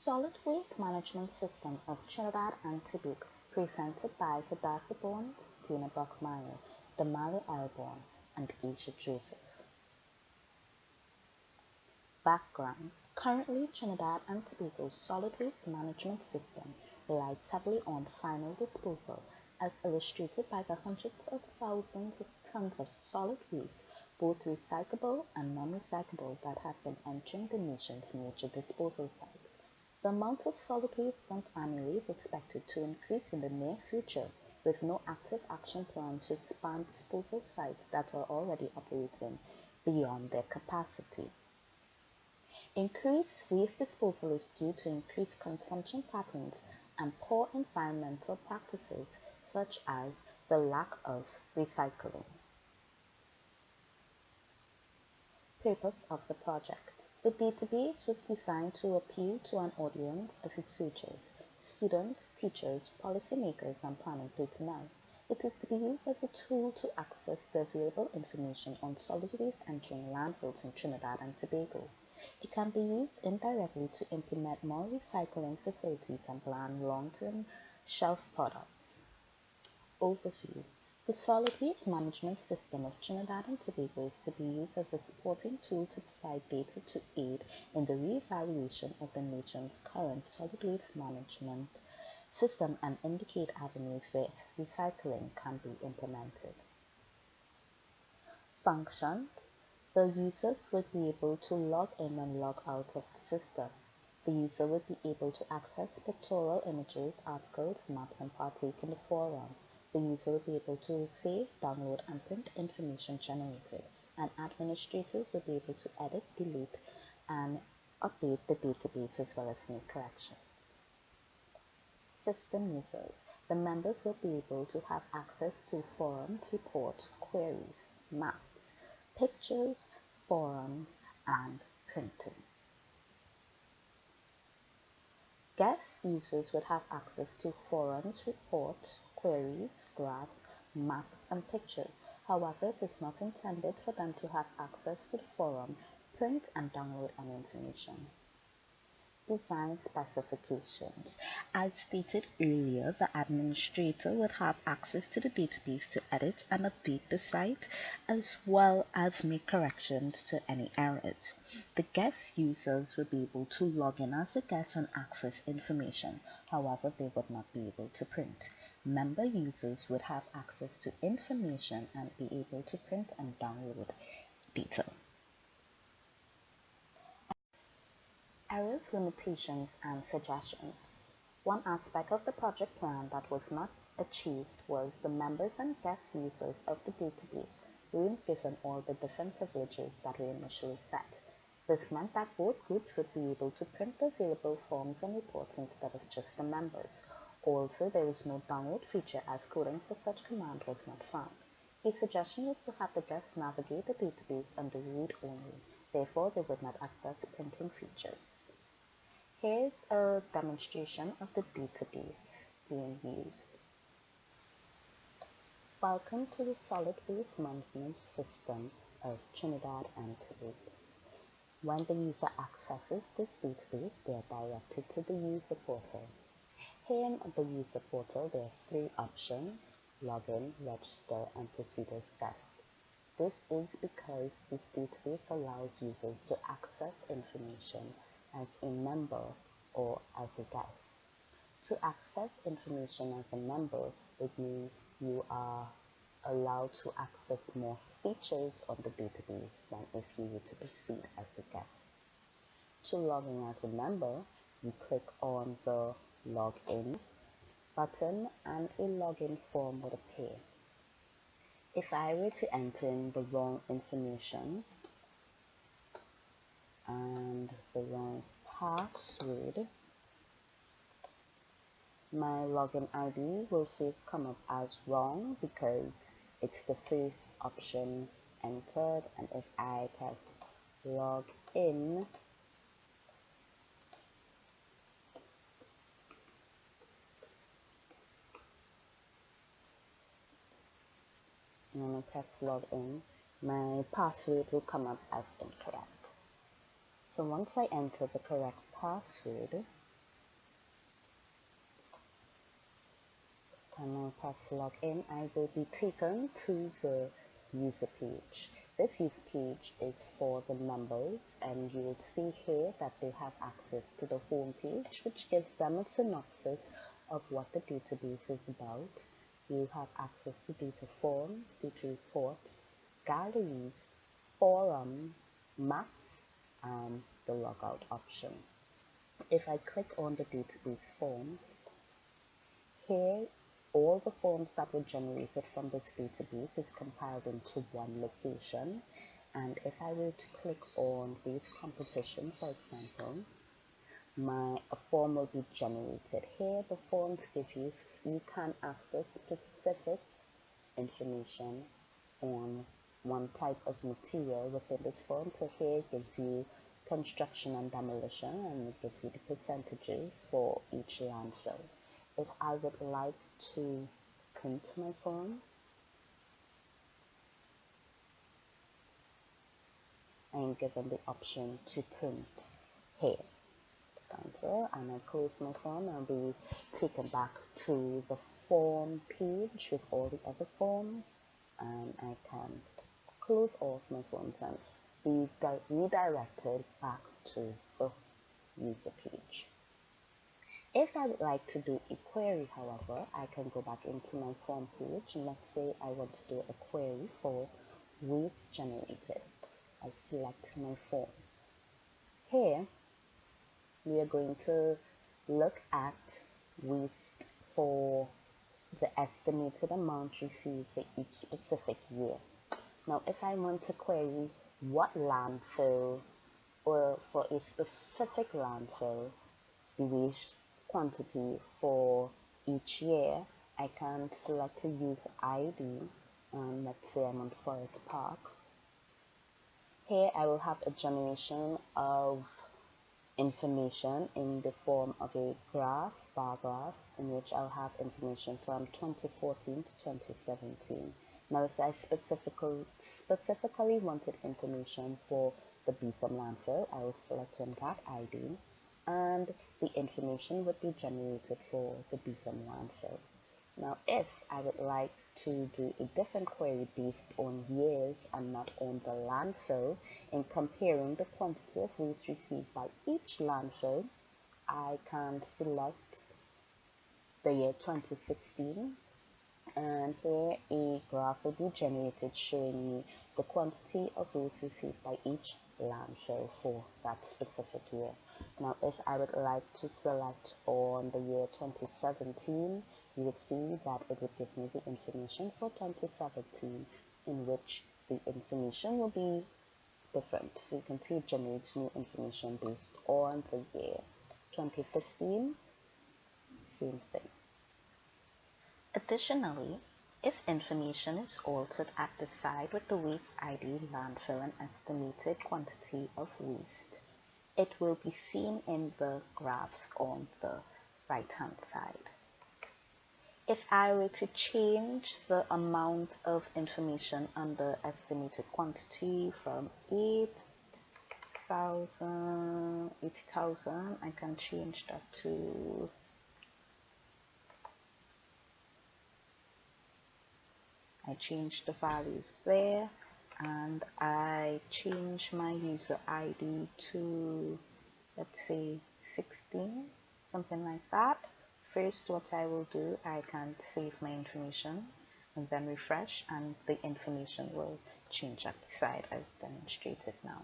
Solid Waste Management System of Trinidad and Tobago, presented by Hadassah Bourne, Tina Brockmeyer, Damali Alborn, and Asia Joseph. Background. Currently, Trinidad and Tobago's solid waste management system relies heavily on final disposal, as illustrated by the hundreds of thousands of tons of solid waste, both recyclable and non-recyclable, that have been entering the nation's major disposal sites. The amount of solid waste dumped annually is expected to increase in the near future, with no active action plan to expand disposal sites that are already operating beyond their capacity. Increased waste disposal is due to increased consumption patterns and poor environmental practices, such as the lack of recycling. Purpose of the project. The database was designed to appeal to an audience of researchers, students, teachers, policymakers, and planning personnel. It is to be used as a tool to access the available information on solid waste entering landfills in Trinidad and Tobago. It can be used indirectly to implement more recycling facilities and plan long-term shelf products. Overview. The solid waste management system of Trinidad and Tobago is to be used as a supporting tool to provide data to aid in the re-evaluation of the nation's current solid waste management system and indicate avenues where recycling can be implemented. Functions. The users would be able to log in and log out of the system. The user would be able to access pictorial images, articles, maps, and partake in the forum. The user will be able to save, download, and print information generated, and administrators will be able to edit, delete, and update the database as well as make corrections. System users. The members will be able to have access to forums, reports, queries, maps, pictures, forums, and printing. Guest users would have access to forums, reports, queries, graphs, maps, and pictures. However, it is not intended for them to have access to the forum, print, and download any information. Design specifications. As stated earlier, the administrator would have access to the database to edit and update the site, as well as make corrections to any errors. The guest users would be able to log in as a guest and access information. However, they would not be able to print. Member users would have access to information and be able to print and download data. Errors, limitations, and suggestions. One aspect of the project plan that was not achieved was the members and guest users of the database weren't given all the different privileges that were initially set. This meant that both groups would be able to print the available forms and reports instead of just the members. Also, there was no download feature as coding for such command was not found. A suggestion was to have the guests navigate the database under read only, therefore they would not access printing features. Here's a demonstration of the database being used. Welcome to the Solid Waste Management System of Trinidad and Tobago. When the user accesses this database, they are directed to the user portal. Here in the user portal, there are three options: login, register, and proceed as guest. This is because this database allows users to access information as a member or as a guest. To access information as a member would mean you are allowed to access more features on the database than if you were to proceed as a guest. To log in as a member, you click on the login button and a login form would appear. If I were to enter in the wrong information and the wrong password, my login ID will first come up as wrong because it's the first option entered, and if I press log in, when I press login, my password will come up as incorrect. So once I enter the correct password, and now press login, I will be taken to the user page. This user page is for the members, and you will see here that they have access to the home page, which gives them a synopsis of what the database is about. You have access to data forms, data reports, galleries, forum, maps, and the logout option. If I click on the database forms, here all the forms that were generated from this database is compiled into one location, and if I were to click on base composition, for example, a form will be generated. Here the forms give you can access specific information on one type of material within this form. So here it gives you construction and demolition, and it gives you the percentages for each landfill. If I would like to print my form, I am given the option to print here. Cancel, and I close my form. I'll be taken back to the form page with all the other forms, and I can close off my forms and be redirected back to the user page. If I would like to do a query, however, I can go back into my form page, and let's say I want to do a query for waste generated. I select my form. Here we are going to look at waste for the estimated amount received for each specific year. Now, if I want to query what landfill, or for a specific landfill, the waste quantity for each year, I can select a user ID, and let's say I'm on Forest Park. Here I will have a generation of information in the form of a bar graph, in which I'll have information from 2014 to 2017. Now, if I specifically wanted information for the Beetham landfill, I will select on that ID, and the information would be generated for the Beetham landfill. Now, if I would like to do a different query based on years and not on the landfill, in comparing the quantity of waste received by each landfill, I can select the year 2016, and here a graph will be generated showing me the quantity of waste received by each landfill for that specific year. Now, if I would like to select on the year 2017, you would see that it would give me the information for 2017, in which the information will be different. So you can see it generates new information based on the year. 2015, same thing. Additionally, if information is altered at the site with the waste ID, landfill, and estimated quantity of waste, it will be seen in the graphs on the right-hand side. If I were to change the amount of information under estimated quantity from 80,000, I can change that to I change the values there, and I change my user ID to, let's say, 16, something like that. First, what I will do, I can save my information and then refresh, and the information will change at the side as demonstrated now.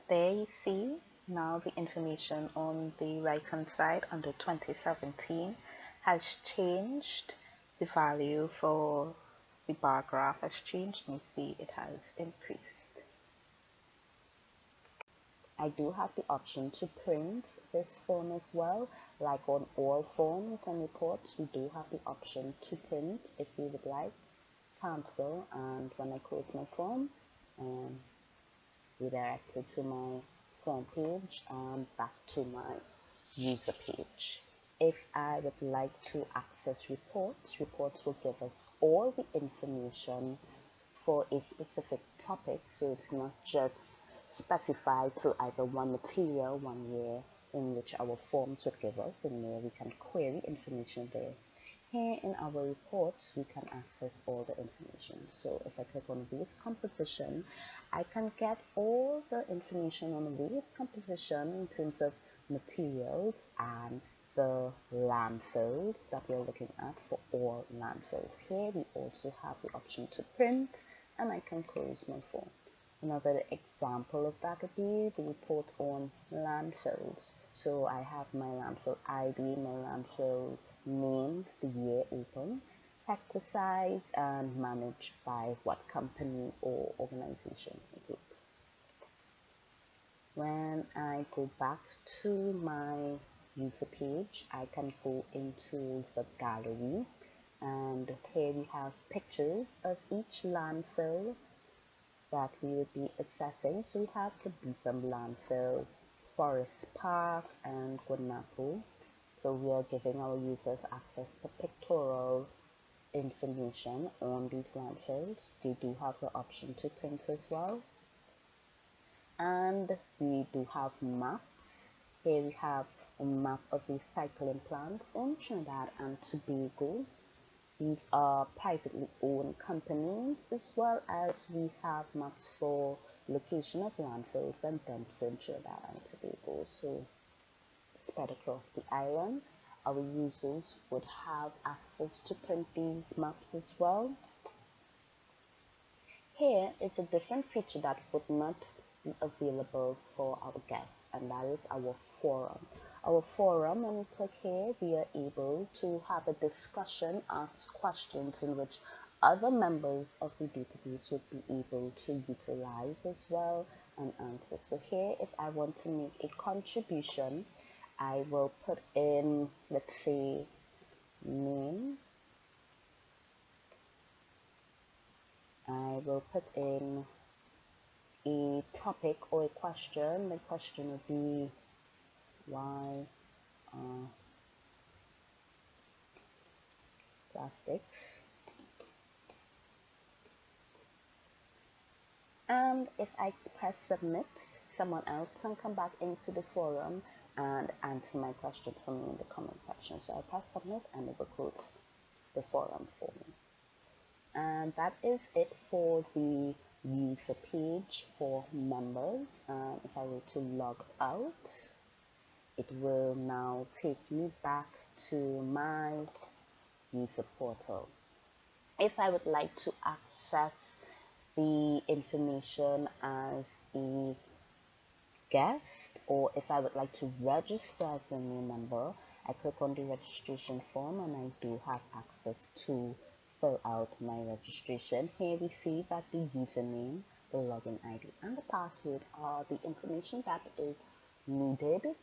There you see now the information on the right hand side under 2017 has changed. The value for the bar graph has changed, and you see it has increased. I do have the option to print this form as well. Like on all forms and reports, we do have the option to print if you would like. Cancel, and when I close my form, I am redirected to my form page and back to my user page. If I would like to access reports, reports will give us all the information for a specific topic, so it's not just specified to either one material, 1 year, in which our forms would give us, and where we can query information there. Here in our reports, we can access all the information. So if I click on waste composition, I can get all the information on waste composition in terms of materials and the landfills that we're looking at for all landfills. Here we also have the option to print, and I can close my form. Another example of that would be the report on landfills. So I have my landfill ID, my landfill names, the year open, hectare size, and managed by what company or organization group. When I go back to my user page, I can go into the gallery, and here we have pictures of each landfill that we would be assessing. So we have the Beetham landfill, Forest Park, and Guanapo. So we are giving our users access to pictorial information on these landfills. They do have the option to print as well. And we do have maps. Here we have a map of recycling plants in Trinidad and Tobago. These are privately owned companies, as well as we have maps for location of landfills and dumps in Trinidad and Tobago. So spread across the island, our users would have access to print these maps as well. Here is a different feature that would not be available for our guests, and that is our forum. Our forum, when we click here, we are able to have a discussion, ask questions in which other members of the database would be able to utilize as well and answer. So here, if I want to make a contribution, I will put in, let's say, name. I will put in a topic or a question. The question would be why plastics. And if I press submit, someone else can come back into the forum and answer my question for me in the comment section. So I press submit and it will close the forum for me. And that is it for the user page for members. If I were to log out, it will now take me back to my user portal. If I would like to access the information as a guest, or if I would like to register as a new member, I click on the registration form and I do have access to fill out my registration. Here we see that the username, the login ID, and the password are the information that is needed,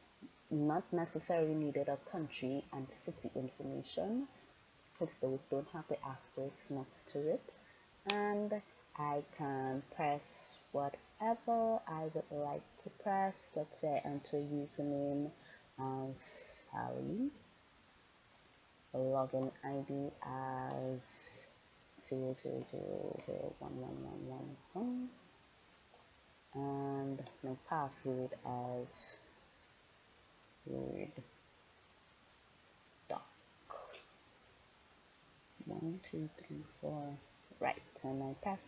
not necessarily needed a country and city information, because those don't have the asterisk next to it. And I can press whatever I would like to press. Let's say I enter username as Sally, login ID as 000011111, and my password as word doc 1 2 3 4. Right, and I press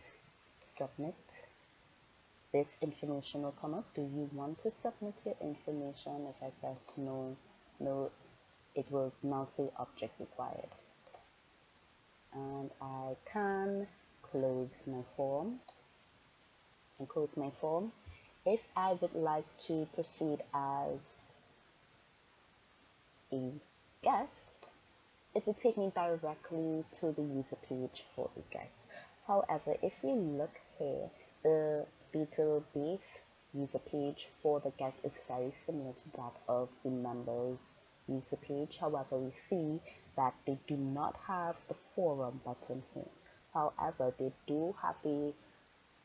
submit. This information will come up. Do you want to submit your information? If I press no, it will now say object required. And I can close my form. If I would like to proceed as a guest, it will take me directly to the user page for the guest. However, if we look here, the database user page for the guest is very similar to that of the members user page. However, we see that they do not have the forum button here. However, they do have the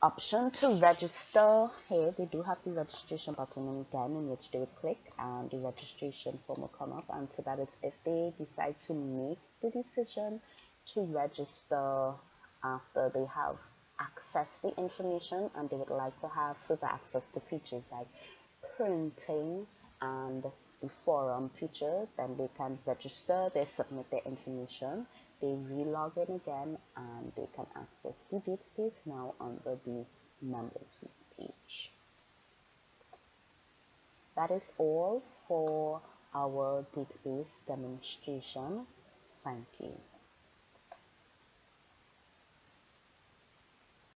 option to register. Here they do have the registration button again, in which they would click and the registration form will come up. And so that is if they decide to make the decision to register after they have accessed the information, and they would like to have further access to features like printing and the forum feature, then they can register, they submit their information, they re-log in again, and they can access the database now under the members page. That is all for our database demonstration. Thank you.